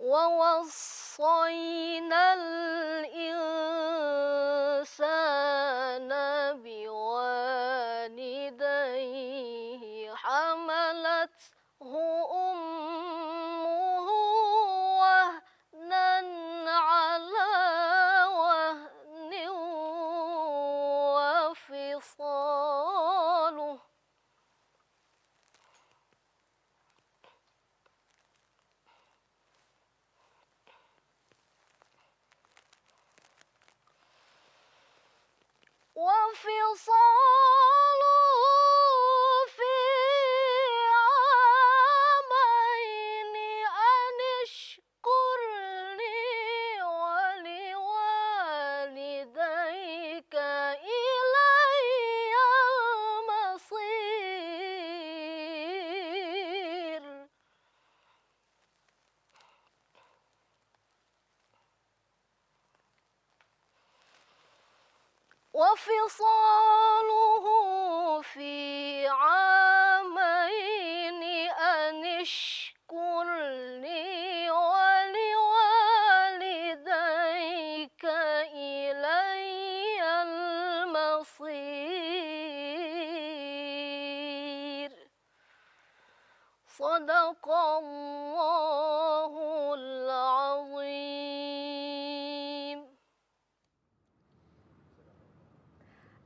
ووصينا الإنسان بوالديه حملته أمه وهنا على وهن وفصاله في عامين أن اشكر لي ولوالديك إلي المصير وفصاله في عامين أن اشكر لي ولوالديك إلي المصير صدق الله العظيم.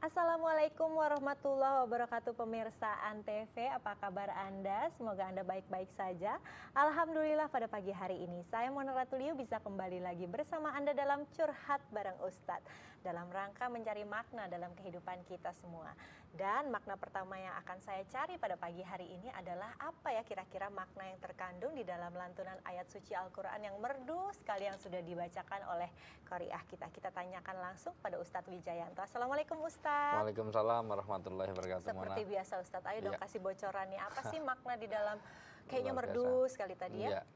Assalamualaikum warahmatullahi wabarakatuh pemirsa Antv, apa kabar Anda? Semoga Anda baik-baik saja. Alhamdulillah pada pagi hari ini saya Mona Ratuliu bisa kembali lagi bersama Anda dalam Curhat Bareng Ustadz, dalam rangka mencari makna dalam kehidupan kita semua. Dan makna pertama yang akan saya cari pada pagi hari ini adalah apa ya kira-kira makna yang terkandung di dalam lantunan ayat suci Al-Quran yang merdu sekali yang sudah dibacakan oleh Qari'ah kita. Kita tanyakan langsung pada Ustadz Wijayanto. Assalamualaikum Ustadz. Waalaikumsalam warahmatullahi wabarakatuh. Seperti biasa Ustadz, ayo dong kasih bocorannya. Apa sih makna di dalam, kayaknya Luar merdu biasa. sekali tadi ya? Iya.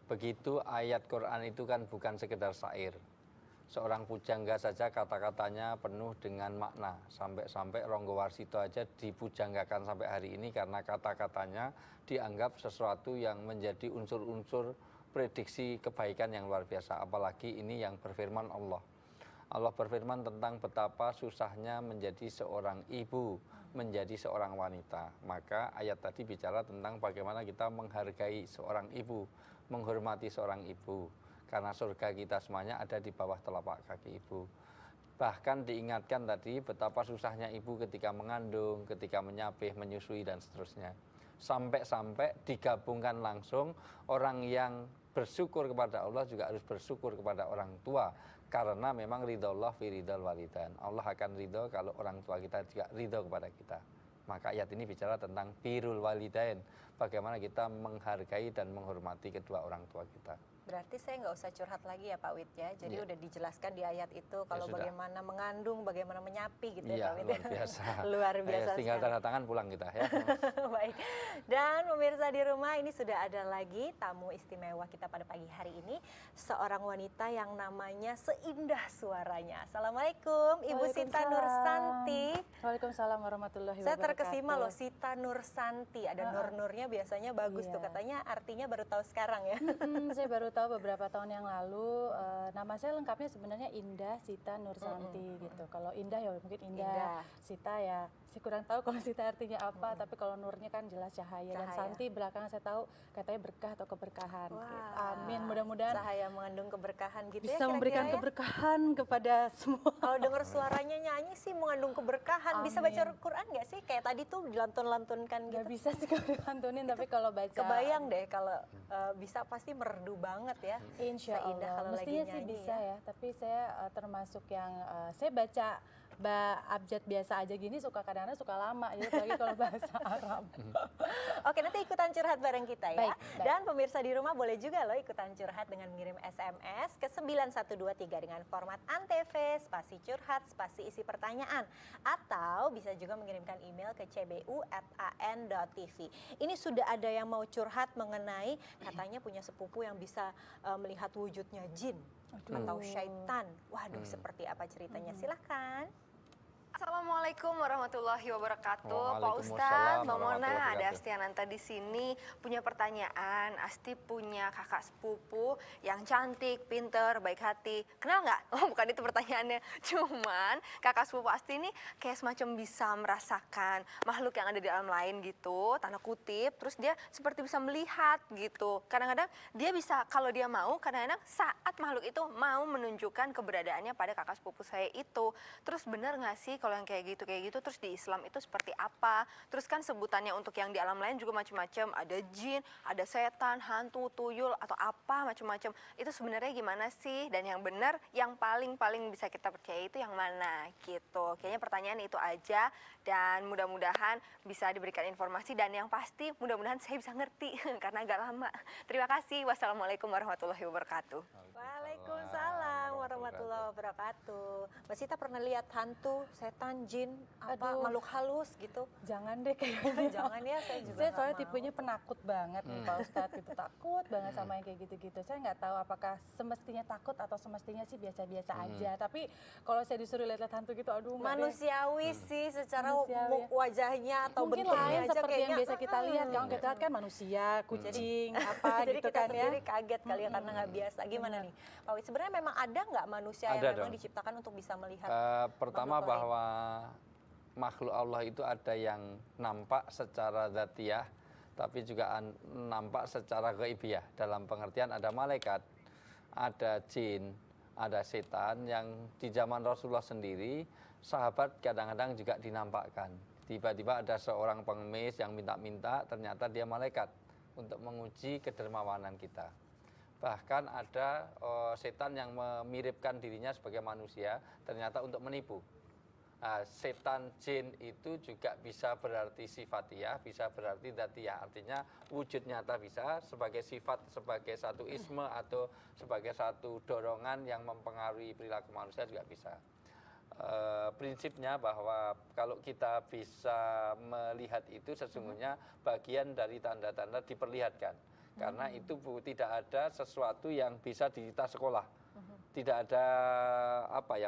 Begitu ayat Quran itu kan bukan sekedar syair. Seorang pujangga saja kata-katanya penuh dengan makna. Sampai-sampai Ronggo Warsito aja dipujanggakan sampai hari ini karena kata-katanya dianggap sesuatu yang menjadi unsur-unsur prediksi kebaikan yang luar biasa. Apalagi ini yang berfirman Allah. Allah berfirman tentang betapa susahnya menjadi seorang ibu, menjadi seorang wanita. Maka ayat tadi bicara tentang bagaimana kita menghargai seorang ibu, menghormati seorang ibu. Karena surga kita semuanya ada di bawah telapak kaki ibu. Bahkan diingatkan tadi betapa susahnya ibu ketika mengandung, ketika menyapih, menyusui, dan seterusnya. Sampai-sampai digabungkan langsung orang yang bersyukur kepada Allah juga harus bersyukur kepada orang tua. Karena memang ridho Allah fi ridhol walidain. Allah akan ridho kalau orang tua kita juga ridho kepada kita. Maka ayat ini bicara tentang birrul walidain. Bagaimana kita menghargai dan menghormati kedua orang tua kita. Berarti saya nggak usah curhat lagi ya Pak Wid ya. Jadi udah dijelaskan di ayat itu kalau sudah. bagaimana mengandung, bagaimana menyapi gitu ya Pak Wid. Luar biasa. Luar biasa. Tinggal sekali. tanda tangan pulang kita ya. Baik. Dan pemirsa di rumah ini sudah ada lagi tamu istimewa kita pada pagi hari ini, seorang wanita yang namanya seindah suaranya. Assalamualaikum Ibu Sita Nursanti. Waalaikumsalam warahmatullahi Saya wabarakatuh. terkesima loh Sita Nursanti, ada nur-nurnya biasanya bagus tuh, katanya artinya baru tahu sekarang ya. Saya baru tahu beberapa tahun yang lalu, nama saya lengkapnya sebenarnya Indah Sita Nursanti gitu. Kalau Indah ya mungkin Indah. Sita ya saya kurang tahu kalau Sita artinya apa, tapi kalau nurnya kan jelas cahaya. Dan Santi belakangan saya tahu katanya berkah atau keberkahan. Gitu. Amin, mudah-mudahan cahaya mengandung keberkahan gitu bisa ya, memberikan keberkahan kepada semua. Kalau dengar suaranya nyanyi sih mengandung keberkahan. Bisa baca Quran nggak sih? Kayak tadi tuh dilantun-lantunkan gitu. Nggak bisa sih kalau dilantunin, tapi kalau baca. Kebayang deh kalau bisa pasti merdu banget ya. Insya Allah, mestinya sih bisa ya. Tapi saya termasuk yang saya baca abjad biasa aja gini suka kadang-kadang suka lama, jadi apalagi kalau bahasa Arab. Oke, nanti ikutan curhat bareng kita ya. Baik. Dan pemirsa di rumah boleh juga loh ikutan curhat dengan mengirim SMS ke 9123 dengan format Antv, spasi curhat, spasi isi pertanyaan. Atau bisa juga mengirimkan email ke cbu@an.tv. Ini sudah ada yang mau curhat mengenai katanya punya sepupu yang bisa melihat wujudnya jin atau syaitan. Waduh, seperti apa ceritanya? Silahkan. Assalamualaikum warahmatullahi wabarakatuh. Pak Waalaikumsalam Ustadz, Mbak warahmatullahi Mona, ada wabarakatuh. Astiananta di sini punya pertanyaan. Asti punya kakak sepupu yang cantik, pinter, baik hati. Kenal nggak? Oh, bukan itu pertanyaannya. Cuman kakak sepupu Asti ini kayak semacam bisa merasakan makhluk yang ada di alam lain gitu, tanda kutip. Terus dia seperti bisa melihat gitu. Kadang-kadang dia bisa, kalau dia mau, kadang-kadang saat makhluk itu mau menunjukkan keberadaannya pada kakak sepupu saya itu. Terus benar nggak sih kalau yang kayak gitu, terus di Islam itu seperti apa? Terus kan sebutannya untuk yang di alam lain juga macam-macam, ada jin, ada setan, hantu, tuyul atau apa macam-macam. Itu sebenarnya gimana sih? Dan yang benar, yang paling bisa kita percaya itu yang mana gitu. Kayaknya pertanyaan itu aja dan mudah-mudahan bisa diberikan informasi dan yang pasti mudah-mudahan saya bisa ngerti karena agak lama. Terima kasih. Wassalamualaikum warahmatullahi wabarakatuh. Waalaikumsalam warahmatullahi wabarakatuh. Mbak Sita pernah lihat hantu, setan, jin, apa Aduh. makhluk halus gitu? Jangan deh kayaknya. Jangan ya, saya juga Saya nggak soalnya mau. tipenya penakut banget nih Pak Ustadz gitu. Takut banget sama yang kayak gitu-gitu. Saya nggak tahu apakah semestinya takut atau semestinya sih biasa-biasa aja. Tapi kalau saya disuruh lihat hantu gitu, aduh nggak deh. Manusiawi sih secara Manusiawi ya. wajahnya atau Mungkin bentuknya lain aja seperti yang kayaknya, biasa kita lihat. Kalau kita lihat kan manusia, kucing, apa jadi gitu kita kan ya. sendiri kaget kali ya karena nggak biasa. Gimana nih Pak Wid, sebenarnya memang ada nggak manusia yang Ada memang dong. diciptakan untuk bisa melihat Pertama makhluk lain? bahwa makhluk Allah itu ada yang nampak secara dzatiyah, tapi juga nampak secara ghaibiyah. Dalam pengertian ada malaikat, ada jin, ada setan yang di zaman Rasulullah sendiri, sahabat kadang-kadang juga dinampakkan. Tiba-tiba ada seorang pengemis yang minta-minta, ternyata dia malaikat untuk menguji kedermawanan kita. Bahkan ada setan yang memiripkan dirinya sebagai manusia, ternyata untuk menipu. Nah, setan jin itu juga bisa berarti sifatiyah, bisa berarti dzatiyah. Artinya wujud nyata bisa sebagai sifat, sebagai satu isme atau sebagai satu dorongan yang mempengaruhi perilaku manusia juga bisa. Prinsipnya bahwa kalau kita bisa melihat itu sesungguhnya bagian dari tanda-tanda diperlihatkan. Karena itu tidak ada sesuatu yang bisa di tas sekolah. Tidak ada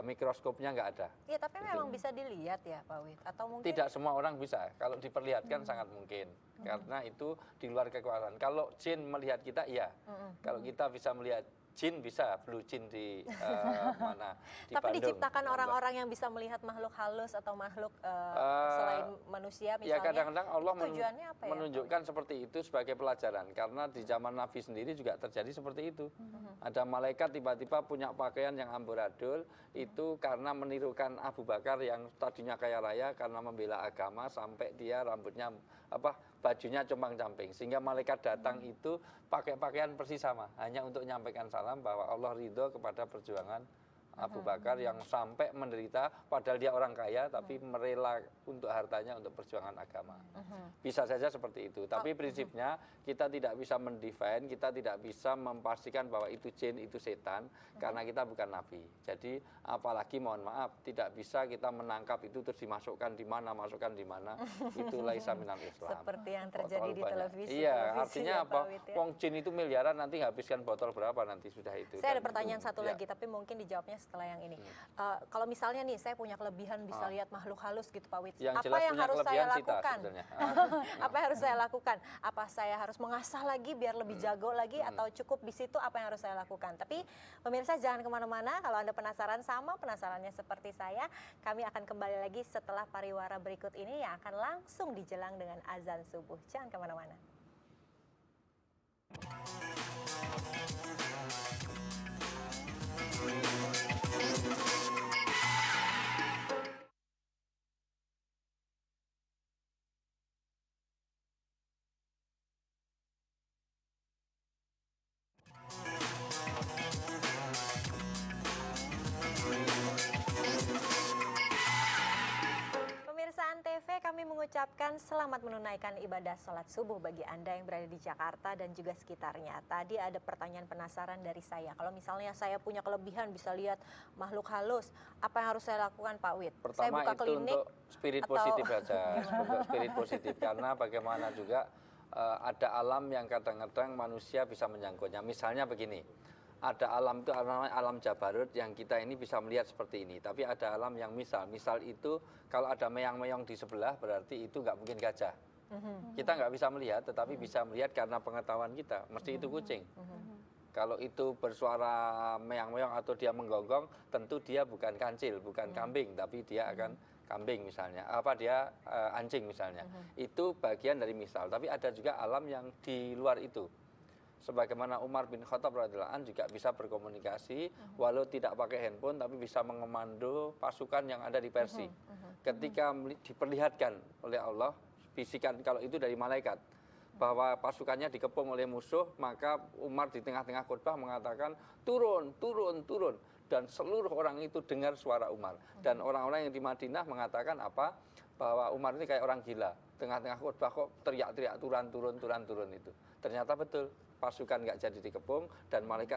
mikroskopnya nggak ada. Iya, tapi memang bisa dilihat ya Pak Wid, atau mungkin Tidak semua orang bisa. Kalau diperlihatkan sangat mungkin. Karena itu di luar kekuasaan. Kalau jin melihat kita, iya. Kalau kita bisa melihat jin, bisa blue jin di mana di tapi Bandung. diciptakan orang-orang yang bisa melihat makhluk halus atau makhluk selain manusia Ya misalnya. kadang-kadang Allah tujuannya apa ya, menunjukkan seperti itu sebagai pelajaran. Karena di zaman Nabi sendiri juga terjadi seperti itu. Ada malaikat tiba-tiba punya pakaian yang amburadul, itu karena menirukan Abu Bakar yang tadinya kaya raya karena membela agama sampai dia rambutnya bajunya compang-camping. Sehingga malaikat datang itu pakai pakaian persis sama, hanya untuk menyampaikan salam bahwa Allah ridho kepada perjuangan Abu Bakar yang sampai menderita, padahal dia orang kaya tapi merela untuk hartanya untuk perjuangan agama. Bisa saja seperti itu, tapi prinsipnya kita tidak bisa mendefine, kita tidak bisa memastikan bahwa itu jin, itu setan, karena kita bukan nabi. Jadi apalagi mohon maaf, tidak bisa kita menangkap itu terus dimasukkan di mana, masukkan di mana, itu laisa minal Islam. Seperti yang terjadi di televisi. Iya, televisi artinya ya, apa? Pak Wid, ya. Wong jin itu miliaran, nanti habiskan botol berapa nanti sudah itu. Saya ada Dan pertanyaan itu, satu ya. lagi, tapi mungkin dijawabnya setelah yang ini. Kalau misalnya nih, saya punya kelebihan bisa lihat makhluk halus gitu, Pak Wid. Yang Apa jelas yang punya harus saya kelebihan Sita lakukan? sebenarnya. Apa yang harus saya lakukan? Apa saya harus mengasah lagi biar lebih jago lagi, atau cukup di situ apa yang harus saya lakukan? Tapi pemirsa jangan kemana-mana. Kalau Anda penasaran sama penasarannya seperti saya, kami akan kembali lagi setelah pariwara berikut ini yang akan langsung dijelang dengan azan subuh. Jangan kemana-mana. Pemirsa Antv, kami mengucapkan selamat menunaikan ibadah sholat subuh bagi Anda yang berada di Jakarta dan juga sekitarnya. Tadi ada pertanyaan penasaran dari saya. Kalau misalnya saya punya kelebihan bisa lihat makhluk halus, apa yang harus saya lakukan, Pak Wid? Saya Pertama buka itu klinik untuk spirit atau- positif saja, untuk spirit positif. Karena bagaimana juga ada alam yang kadang-kadang manusia bisa menyangkutnya. Misalnya begini, Ada alam itu namanya alam jabarut yang kita ini bisa melihat seperti ini. Tapi ada alam yang misal itu kalau ada meong-meong di sebelah berarti itu nggak mungkin gajah. Kita nggak bisa melihat, tetapi bisa melihat karena pengetahuan kita. Mesti itu kucing. Kalau itu bersuara meong-meong atau dia menggonggong, tentu dia bukan kancil, bukan kambing, tapi dia akan kambing misalnya. Dia anjing misalnya. Itu bagian dari misal. Tapi ada juga alam yang di luar itu. Sebagaimana Umar bin Khattab radhiyallahu anhu juga bisa berkomunikasi walau tidak pakai handphone tapi bisa mengomando pasukan yang ada di Persia. Ketika diperlihatkan oleh Allah, bisikan kalau itu dari malaikat bahwa pasukannya dikepung oleh musuh, maka Umar di tengah-tengah khutbah mengatakan turun, turun, turun, dan seluruh orang itu dengar suara Umar. Dan orang-orang yang di Madinah mengatakan apa? Bahwa Umar ini kayak orang gila. Tengah-tengah khutbah kok teriak-teriak turun, turun, turun, turun itu. Ternyata betul. Pasukan nggak jadi dikepung dan malaikat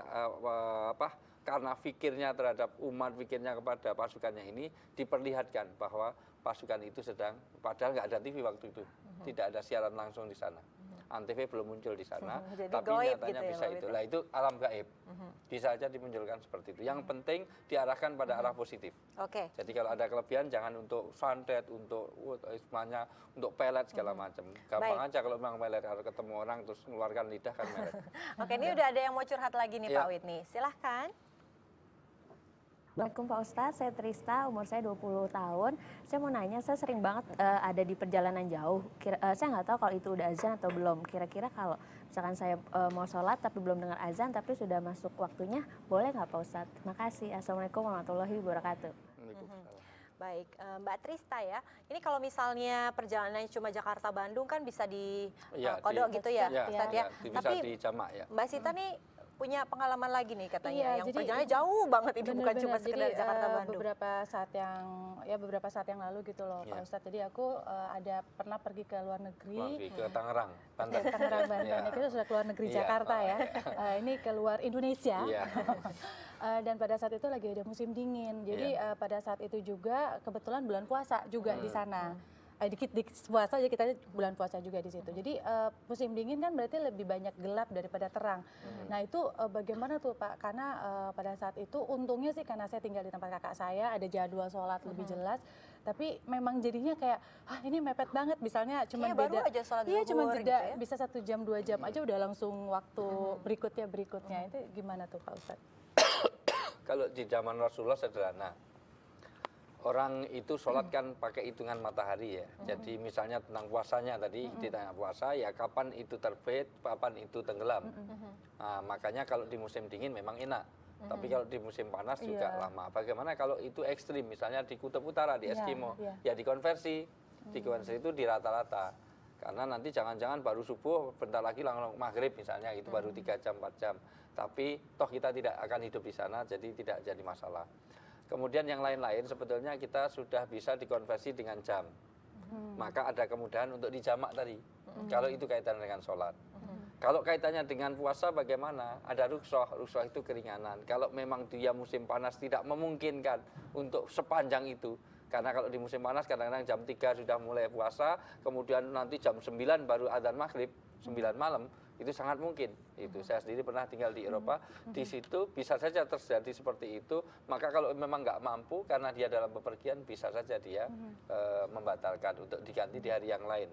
karena fikirnya terhadap umat, fikirnya kepada pasukannya ini diperlihatkan bahwa pasukan itu sedang, padahal nggak ada TV waktu itu, tidak ada siaran langsung di sana, Antv belum muncul di sana, Jadi tapi gaib nyatanya gitu ya, bisa Pak itu. Wit? Lah itu alam gaib, bisa aja dimunculkan seperti itu. Yang penting diarahkan pada arah positif. Oke. Jadi kalau ada kelebihan jangan untuk santet, untuk istilahnya untuk pelet segala macam. Gampang Baik. aja kalau memang pelet, kalau ketemu orang terus mengeluarkan lidah kan melet. Oke, ini udah ada yang mau curhat lagi nih Iya. Pak Wit nih. Silahkan. Assalamualaikum Pak Ustadz, saya Trista, umur saya 20 tahun. Saya mau nanya, saya sering banget ada di perjalanan jauh. Saya nggak tahu kalau itu udah azan atau belum. Kira-kira kalau misalkan saya mau sholat tapi belum dengar azan tapi sudah masuk waktunya, boleh nggak Pak Ustadz? Terima kasih. Assalamualaikum warahmatullahi wabarakatuh. Baik, Mbak Trista ya. Ini kalau misalnya perjalanannya cuma Jakarta-Bandung kan bisa di Iya, kodok di- gitu ya, Ya, Ustadz ya. bisa Tapi di jamak ya. Mbak Sita nih punya pengalaman lagi nih katanya, Iya, yang jadi perjalanannya jauh banget ini bukan Benar-benar. cuma sekedar Jadi, Jakarta-Bandung. beberapa saat yang lalu gitu loh, Iya. Pak Ustadz. Jadi aku pernah pergi ke luar negeri. Lagi ke Tangerang, Ke Banten. Tangerang, Banten. Iya. Kita sudah keluar negeri Iya. Jakarta ya. Ini keluar Indonesia. Iya. Dan pada saat itu lagi ada musim dingin. Jadi pada saat itu juga kebetulan bulan puasa juga di sana. Di puasa aja kita bulan puasa juga di situ. Jadi musim dingin kan berarti lebih banyak gelap daripada terang. Nah itu bagaimana tuh Pak? Karena pada saat itu untungnya sih karena saya tinggal di tempat kakak saya, ada jadwal sholat lebih jelas. Tapi memang jadinya kayak, ini mepet banget. Misalnya cuma Kayaknya baru beda, aja sholat iya cuma zuhur jeda gitu ya. bisa 1 jam 2 jam aja udah langsung waktu berikutnya. Itu gimana tuh Pak Ustadz? Kalau di zaman Rasulullah sederhana. Orang itu sholat kan pakai hitungan matahari ya. Jadi misalnya tentang puasanya tadi ditanya puasa ya kapan itu terbit, kapan itu tenggelam. Nah, makanya kalau di musim dingin memang enak. Tapi kalau di musim panas juga Iya. lama. Bagaimana kalau itu ekstrim, misalnya di Kutub Utara, di Iya, Eskimo, iya. ya dikonversi. Dikonversi itu di rata-rata. Karena nanti jangan-jangan baru subuh, bentar lagi langsung maghrib misalnya, itu baru 3 jam, 4 jam. Tapi toh kita tidak akan hidup di sana, jadi tidak jadi masalah. Kemudian yang lain-lain sebetulnya kita sudah bisa dikonversi dengan jam. Maka ada kemudahan untuk dijamak tadi. Kalau itu kaitan dengan sholat. Kalau kaitannya dengan puasa bagaimana? Ada rukhsah, rukhsah itu keringanan. Kalau memang dia musim panas tidak memungkinkan untuk sepanjang itu. Karena kalau di musim panas kadang-kadang jam 3 sudah mulai puasa, kemudian nanti jam 9 baru adzan maghrib, 9 malam, itu sangat mungkin. Itu saya sendiri pernah tinggal di Eropa, di situ bisa saja terjadi seperti itu. Maka kalau memang nggak mampu karena dia dalam bepergian, bisa saja dia membatalkan untuk diganti di hari yang lain.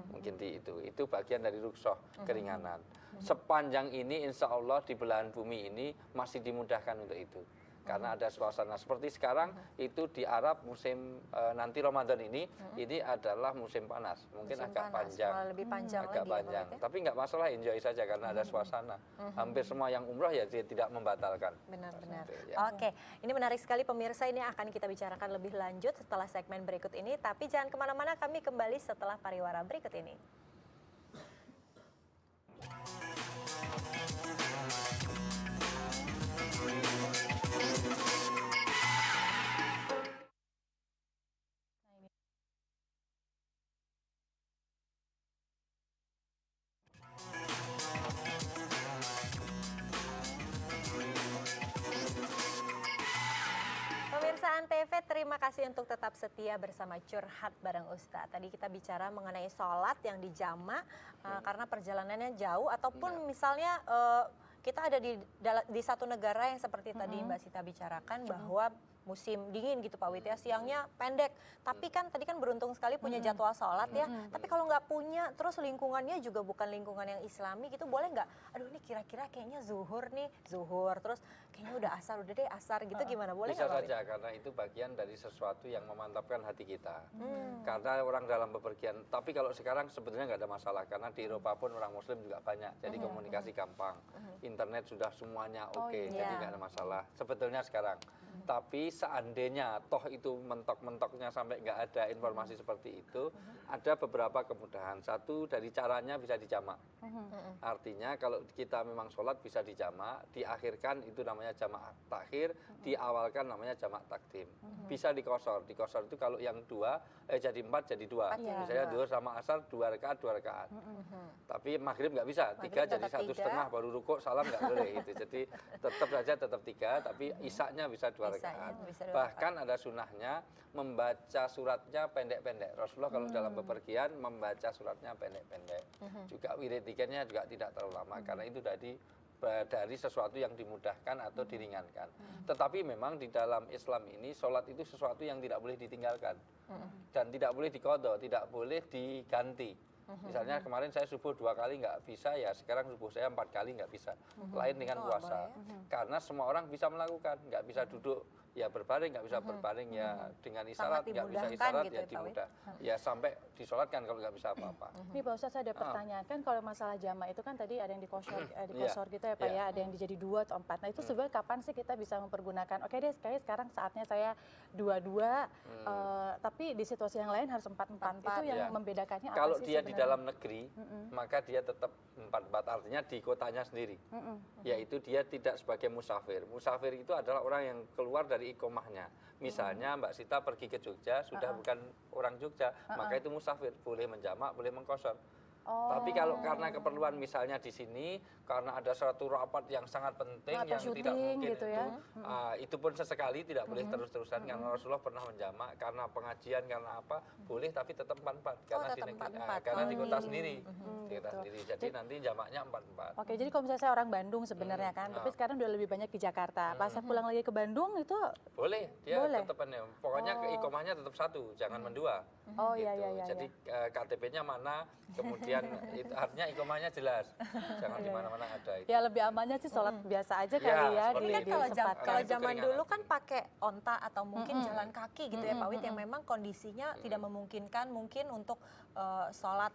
Mungkin di itu bagian dari rukhsah, keringanan. Sepanjang ini insya Allah di belahan bumi ini masih dimudahkan untuk itu. Karena ada suasana seperti sekarang itu di Arab musim nanti Ramadan ini adalah musim panas, mungkin Musim agak panas, panjang, malah lebih panjang agak lagi ya, Pak panjang. Wit, ya? Tapi nggak masalah, enjoy saja karena ada suasana. Hampir semua yang umroh ya dia tidak membatalkan. Benar-benar. Seperti itu, ya. Oke, ini menarik sekali pemirsa. Ini akan kita bicarakan lebih lanjut setelah segmen berikut ini. Tapi jangan kemana-mana, kami kembali setelah pariwara berikut ini. Pemirsa Antv, terima kasih untuk tetap setia bersama Curhat Bareng Ustadz. Tadi kita bicara mengenai sholat yang dijamak karena perjalanannya jauh ataupun misalnya kita ada di satu negara yang seperti tadi Mbak Sita bicarakan bahwa musim dingin gitu Pak Wit ya, siangnya pendek. Tapi kan tadi kan beruntung sekali punya jadwal sholat ya. Tapi kalau nggak punya, terus lingkungannya juga bukan lingkungan yang islami gitu, boleh nggak? Aduh ini kira-kira kayaknya zuhur, terus kayaknya udah asar, udah deh asar gitu, gimana? Boleh Bisa nggak Pak Wit? saja, karena itu bagian dari sesuatu yang memantapkan hati kita. Karena orang dalam bepergian, tapi kalau sekarang sebetulnya nggak ada masalah, karena di Eropa pun orang Muslim juga banyak, jadi komunikasi gampang. Internet sudah semuanya oke, jadi iya. nggak ada masalah. Sebetulnya sekarang. Tapi seandainya toh itu mentok-mentoknya sampai nggak ada informasi seperti itu, ada beberapa kemudahan. Satu, dari caranya bisa dijamak. Artinya kalau kita memang sholat bisa dijamak, diakhirkan itu namanya jamak takhir, diawalkan namanya jamak takdim. Bisa dikosor. Dikosor itu kalau yang jadi 4 jadi 2. Iya. Misalnya duhur sama asar 2 rakaat 2 rakaat. Tapi maghrib nggak bisa, 3 Maghrib jadi tetap 1,5 baru rukuk salam nggak boleh gitu. Jadi tetap saja tetap 3, tapi isaknya bisa 2 Bisa, rakaat. ya, bisa 2 Bahkan ada sunnahnya membaca suratnya pendek-pendek. Rasulullah kalau dalam bepergian membaca suratnya pendek-pendek. Juga wirid zikirnya juga tidak terlalu lama, karena itu dari sesuatu yang dimudahkan atau diringankan. Tetapi memang di dalam Islam ini sholat itu sesuatu yang tidak boleh ditinggalkan dan tidak boleh diqadha, tidak boleh diganti. Misalnya kemarin saya subuh 2 kali nggak bisa, ya sekarang subuh saya 4 kali nggak bisa. Lain dengan puasa. Karena semua orang bisa melakukan, nggak bisa duduk ya berbaring, nggak bisa berbaring ya dengan isyarat, nggak bisa dimudahkan isyarat gitu ya ya, Pak Wit? dimudah. Ya sampai disolatkan kalau nggak bisa apa-apa. Ini Pak Ustadz ada pertanyaan, kan kalau masalah jamak itu kan tadi ada yang dikosor gitu ya Pak Iya. ya, ada yang dijadi 2 atau 4. Nah itu sebenarnya kapan sih kita bisa mempergunakan, oke deh sekali sekarang saatnya saya 2-2, tapi di situasi yang lain harus 4-4. Itu yang Iya. membedakannya apa Kalau sih dia di sebenarnya? dalam negeri, maka dia tetap 4-4, artinya di kotanya sendiri. Yaitu dia tidak sebagai musafir. Musafir itu adalah orang yang keluar dari ikomahnya. Misalnya Mbak Sita pergi ke Jogja, sudah bukan orang Jogja, maka itu musafir, boleh menjamak, boleh mengkosor. Tapi kalau karena keperluan misalnya di sini, karena ada suatu rapat yang sangat penting Atau yang tidak syuting mungkin gitu ya. itu pun sesekali tidak boleh terus-terusan, karena Rasulullah pernah menjamak, karena pengajian, karena apa, boleh tapi tetap 4-4 karena tetap di negeri, 4-4. karena di kota Ini. sendiri. Di kota sendiri. Jadi nanti jamaknya 4-4. Oke, jadi kalau misalnya saya orang Bandung sebenarnya kan, tapi sekarang udah lebih banyak di Jakarta. Pas saya pulang lagi ke Bandung itu, Boleh, dia Boleh? tetap pokoknya ikomahnya tetap 1, jangan mendua. oh iya Gitu. iya iya. Jadi KTP-nya mana, kemudian itu artinya ikomahnya jelas, jangan di mana-mana ada itu. Ya lebih amannya sih sholat biasa aja Ya, kali ya. seperti Ini kan itu. kalau disempatkan. Itu zaman keringanan. dulu kan pakai onta atau mungkin jalan kaki gitu ya Pak Wit, yang memang kondisinya tidak memungkinkan mungkin untuk sholat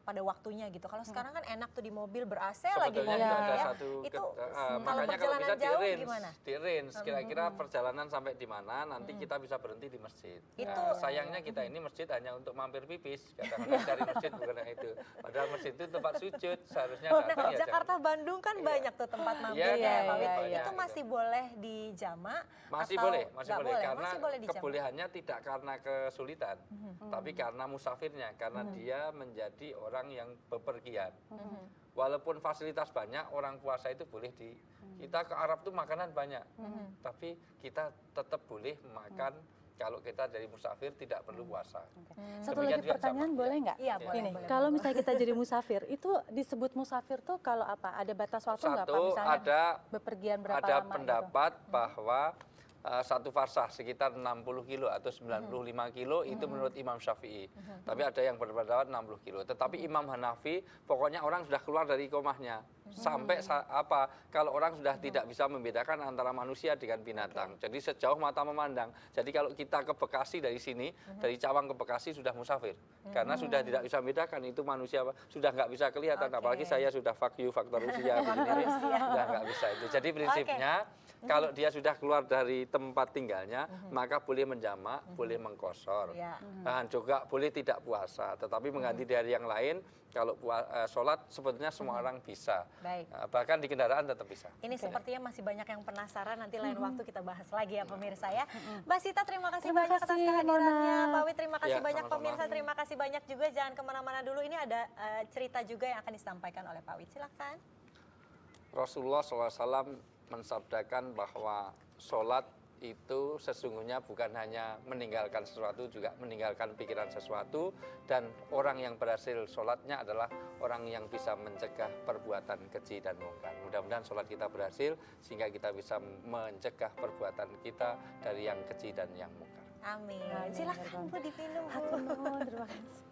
pada waktunya gitu. Kalau sekarang kan enak tuh di mobil ber-AC lagi Sebetulnya mobilnya juga ada ya. satu Itu makanya kalau kalau perjalanan bisa jauh di-range, gimana? di-range, kira-kira perjalanan sampai di mana, nanti kita bisa berhenti di masjid. Itu- Nah, sayangnya kita ini masjid hanya untuk mampir pipis, kadang-kadang cari masjid bukan yang itu. Padahal masjid itu tempat sujud, seharusnya Nah, datang ya Jakarta jangan. Bandung kan banyak tuh tempat mampir Iya, ya Pak Wit. iya, iya, Itu iya. masih boleh dijamak Masih atau boleh, masih nggak boleh, karena Masih boleh dijamak. kebolehannya tidak karena kesulitan, tapi karena musafirnya, karena dia menjadi orang yang bepergian. Walaupun fasilitas banyak, orang puasa itu boleh kita ke Arab tuh makanan banyak, tapi kita tetap boleh makan kalau kita dari musafir tidak perlu puasa. Satu Demikian lagi juga pertanyaan jamak, boleh nggak? Iya, boleh, Gini, boleh, kalau misalnya kita jadi musafir, itu disebut musafir tuh kalau apa? Ada batas waktu nggak Pak? Satu, Misalnya ada bepergian berapa ada lama gitu? pendapat bahwa satu farsah sekitar 60 kilo atau 95 kilo itu menurut Imam Syafi'i. Tapi ada yang berpendapat 60 kilo. Tetapi Imam Hanafi, pokoknya orang sudah keluar dari ikomahnya. Sampai kalau orang sudah tidak bisa membedakan antara manusia dengan binatang. Jadi sejauh mata memandang. Jadi kalau kita ke Bekasi dari sini, dari Cawang ke Bekasi sudah musafir. Karena sudah tidak bisa membedakan itu manusia apa, sudah nggak bisa kelihatan. Apalagi saya sudah faktor usia begini, sudah nggak bisa itu. Jadi prinsipnya kalau dia sudah keluar dari tempat tinggalnya, maka boleh menjamak, boleh mengkosor. Iya. Dan juga boleh tidak puasa, tetapi mengganti di hari yang lain. Kalau sholat sebetulnya semua orang bisa. Baik. Bahkan di kendaraan tetap bisa. Ini sepertinya masih banyak yang penasaran, nanti lain waktu kita bahas lagi ya pemirsa ya. Mbak Sita terima kasih Terima banyak atas kasih, kehadirannya. Mona. Pak Wit terima kasih Ya, banyak, sama-sama. pemirsa terima kasih banyak juga. Jangan kemana-mana dulu, ini ada cerita juga yang akan disampaikan oleh Pak Wit. Silakan. Rasulullah SAW mensabdakan bahwa sholat itu sesungguhnya bukan hanya meninggalkan sesuatu, juga meninggalkan pikiran sesuatu. Dan orang yang berhasil sholatnya adalah orang yang bisa mencegah perbuatan keji dan mungkar. Mudah-mudahan sholat kita berhasil sehingga kita bisa mencegah perbuatan kita dari yang keji dan yang mungkar. Amin. Amin. Silakan Bu diminum. Bu. Hatur nuhun, terima kasih.